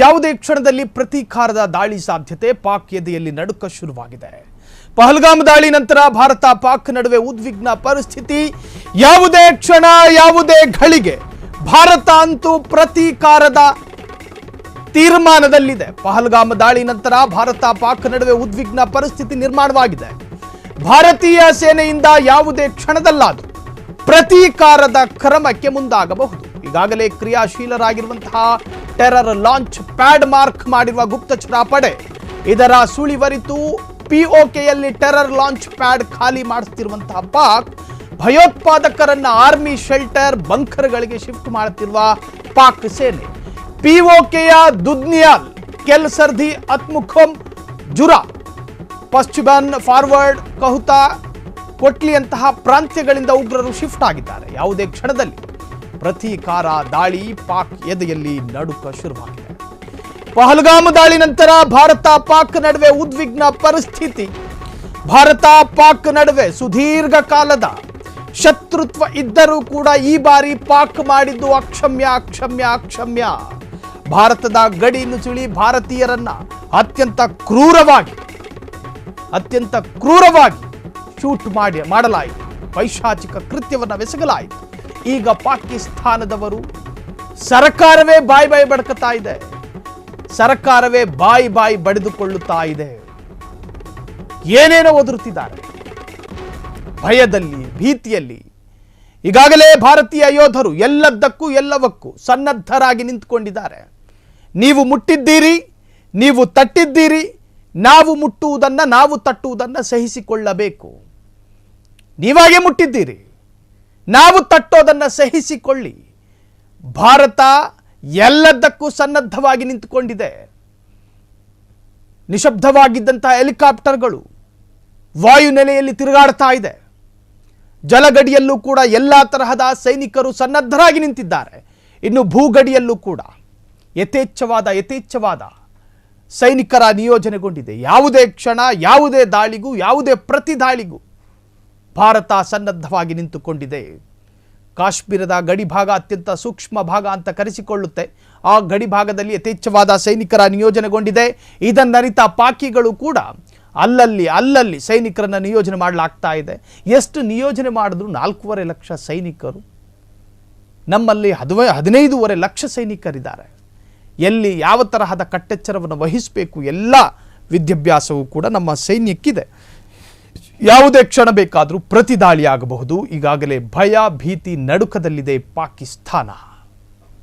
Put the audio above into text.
ಯಾವುದೇ ಕ್ಷಣದಲ್ಲಿ ಪ್ರತೀಕಾರದ ದಾಳಿ ಸಾಧ್ಯತೆ, ಪಾಕ್ ಎದೆಯಲ್ಲಿ ನಡುಕ ಶುರುವಾಗಿದೆ. ಪಹಲ್ಗಾಮ್ ದಾಳಿ ನಂತರ ಭಾರತ ಪಾಕ್ ನಡುವೆ ಉದ್ವಿಗ್ನ ಪರಿಸ್ಥಿತಿ. ಯಾವುದೇ ಕ್ಷಣ ಯಾವುದೇ ಘಳಿಗೆ ಭಾರತ ಅಂತೂ ಪ್ರತೀಕಾರದ ತೀರ್ಮಾನದಲ್ಲಿದೆ. ಪಹಲ್ಗಾಮ್ ದಾಳಿ ನಂತರ ಭಾರತ ಪಾಕ್ ನಡುವೆ ಉದ್ವಿಗ್ನ ಪರಿಸ್ಥಿತಿ ನಿರ್ಮಾಣವಾಗಿದೆ. ಭಾರತೀಯ ಸೇನೆಯಿಂದ ಯಾವುದೇ ಕ್ಷಣದಲ್ಲಾದರೂ ಪ್ರತೀಕಾರದ ಕ್ರಮಕ್ಕೆ ಮುಂದಾಗಬಹುದು. ಈಗಾಗಲೇ ಕ್ರಿಯಾಶೀಲರಾಗಿರುವಂತಹ ಟೆರರ್ ಲಾಂಚ್ ಪ್ಯಾಡ್ ಮಾರ್ಕ್ ಮಾಡಿರುವ ಗುಪ್ತಚರ ಪಡೆ ಇದರ ಸುಳಿವರಿತು ಪಿಒಕೆಯಲ್ಲಿ ಟೆರರ್ ಲಾಂಚ್ ಪ್ಯಾಡ್ ಖಾಲಿ ಮಾಡಿಸುತ್ತಿರುವಂತಹ ಪಾಕ್, ಭಯೋತ್ಪಾದಕರನ್ನ ಆರ್ಮಿ ಶೆಲ್ಟರ್ ಬಂಕರ್ಗಳಿಗೆ ಶಿಫ್ಟ್ ಮಾಡುತ್ತಿರುವ ಪಾಕ್ ಸೇನೆ, ಪಿಒಕೆಯ ದುದ್ನಿಯಾಲ್, ಕೆಲ್ ಸರ್ದಿ, ಅತ್ಮುಖಮ್, ಜುರಾ, ಪಶ್ಚಿಮನ್, ಫಾರ್ವರ್ಡ್, ಕಹುತಾ, ಕೊಟ್ಲಿಯಂತಹ ಪ್ರಾಂತ್ಯಗಳಿಂದ ಉಗ್ರರು ಶಿಫ್ಟ್ ಆಗಿದ್ದಾರೆ. ಯಾವುದೇ ಕ್ಷಣದಲ್ಲಿ ಪ್ರತೀಕಾರ ದಾಳಿ, ಪಾಕ್ ಎದೆಯಲ್ಲಿ ನಡುಕ ಶುರುವಾಗಿದೆ. ಪಹಲ್ಗಾಮ್ ದಾಳಿ ನಂತರ ಭಾರತ ಪಾಕ್ ನಡುವೆ ಉದ್ವಿಗ್ನ ಪರಿಸ್ಥಿತಿ. ಭಾರತ ಪಾಕ್ ನಡುವೆ ಸುದೀರ್ಘ ಕಾಲದ ಶತ್ರುತ್ವ ಇದ್ದರೂ ಕೂಡ ಈ ಬಾರಿ ಪಾಕ್ ಮಾಡಿದ್ದು ಅಕ್ಷಮ್ಯ. ಭಾರತದ ಗಡಿ ನುಸುಳಿ ಭಾರತೀಯರನ್ನ ಅತ್ಯಂತ ಕ್ರೂರವಾಗಿ ಶೂಟ್ ಮಾಡಲಾಯಿತು. ಪೈಶಾಚಿಕ ಕೃತ್ಯವನ್ನು ಬೆಸಗಲಾಯಿತು. ಈಗ ಪಾಕಿಸ್ತಾನದವರು ಸರ್ಕಾರವೇ ಬಾಯಿ ಬಡ್ಕುತ್ತಾ ಇದೆ. ಸರ್ಕಾರವೇ ಬಾಯಿ ಬಡಿದುಕೊಳ್ಳುತ್ತಾ ಇದೆ. ಏನೇನೋ ಒದರುತ್ತಿದ್ದಾರೆ. ಭಯದಲ್ಲಿ, ಭೀತಿಯಲ್ಲಿ ಈಗಾಗಲೇ ಭಾರತೀಯ ಯೋಧರು ಎಲ್ಲದಕ್ಕೂ ಎಲ್ಲವಕ್ಕೂ ಸನ್ನದ್ಧರಾಗಿ ನಿಂತುಕೊಂಡಿದ್ದಾರೆ. ನೀವು ಮುಟ್ಟಿದ್ದೀರಿ, ನೀವು ತಟ್ಟಿದ್ದೀರಿ, ನಾವು ಮುಟ್ಟುವುದನ್ನು, ನಾವು ತಟ್ಟುವುದನ್ನು ಸಹಿಸಿಕೊಳ್ಳಬೇಕು. ನೀವಾಗೆ ಮುಟ್ಟಿದ್ದೀರಿ, ನಾವು ತಟ್ಟೋದನ್ನು ಸಹಿಸಿಕೊಳ್ಳಿ. ಭಾರತ ಎಲ್ಲದಕ್ಕೂ ಸನ್ನದ್ಧವಾಗಿ ನಿಂತುಕೊಂಡಿದೆ. ನಿಶಬ್ದವಾಗಿದ್ದಂತಹ ಹೆಲಿಕಾಪ್ಟರ್ಗಳು ವಾಯುನೆಲೆಯಲ್ಲಿ ತಿರುಗಾಡ್ತಾ ಇದೆ. ಜಲಗಡಿಯಲ್ಲೂ ಕೂಡ ಎಲ್ಲ ತರಹದ ಸೈನಿಕರು ಸನ್ನದ್ಧರಾಗಿ ನಿಂತಿದ್ದಾರೆ. ಇನ್ನು ಭೂಗಡಿಯಲ್ಲೂ ಕೂಡ ಯಥೇಚ್ಛವಾದ ಸೈನಿಕರ ನಿಯೋಜನೆಗೊಂಡಿದೆ. ಯಾವುದೇ ಕ್ಷಣ, ಯಾವುದೇ ದಾಳಿಗೂ, ಯಾವುದೇ ಪ್ರತಿ ದಾಳಿಗೂ ಭಾರತ ಸನ್ನದ್ಧವಾಗಿ ನಿಂತುಕೊಂಡಿದೆ. ಕಾಶ್ಮೀರದ ಗಡಿ ಭಾಗ ಅತ್ಯಂತ ಸೂಕ್ಷ್ಮ ಭಾಗ ಅಂತ ಕರೆಸಿಕೊಳ್ಳುತ್ತೆ. ಆ ಗಡಿ ಭಾಗದಲ್ಲಿ ಯಥೇಚ್ಛವಾದ ಸೈನಿಕರ ನಿಯೋಜನೆಗೊಂಡಿದೆ. ಇದನ್ನರಿತ ಪಾಕಿಗಳು ಕೂಡ ಅಲ್ಲಲ್ಲಿ ಸೈನಿಕರನ್ನು ನಿಯೋಜನೆ ಮಾಡಲಾಗ್ತಾ ಇದೆ. ಎಷ್ಟು ನಿಯೋಜನೆ ಮಾಡಿದ್ರು 4.5 ಲಕ್ಷ ಸೈನಿಕರು, ನಮ್ಮಲ್ಲಿ 15.5 ಲಕ್ಷ ಸೈನಿಕರಿದ್ದಾರೆ. ಎಲ್ಲಿ ಯಾವ ತರಹದ ಕಟ್ಟೆಚ್ಚರವನ್ನು ವಹಿಸಬೇಕು ಎಲ್ಲ ವಿದ್ಯಾಭ್ಯಾಸವೂ ಕೂಡ ನಮ್ಮ ಸೈನ್ಯಕ್ಕಿದೆ. ಯಾವುದೇ ಕ್ಷಣ ಬೇಕಾದರೂ ಪ್ರತಿದಾಳಿಯಾಗಬಹುದು. ಈಗಾಗಲೇ ಭಯ, ಭೀತಿ, ನಡುಕದಲ್ಲಿದೆ ಪಾಕಿಸ್ತಾನ.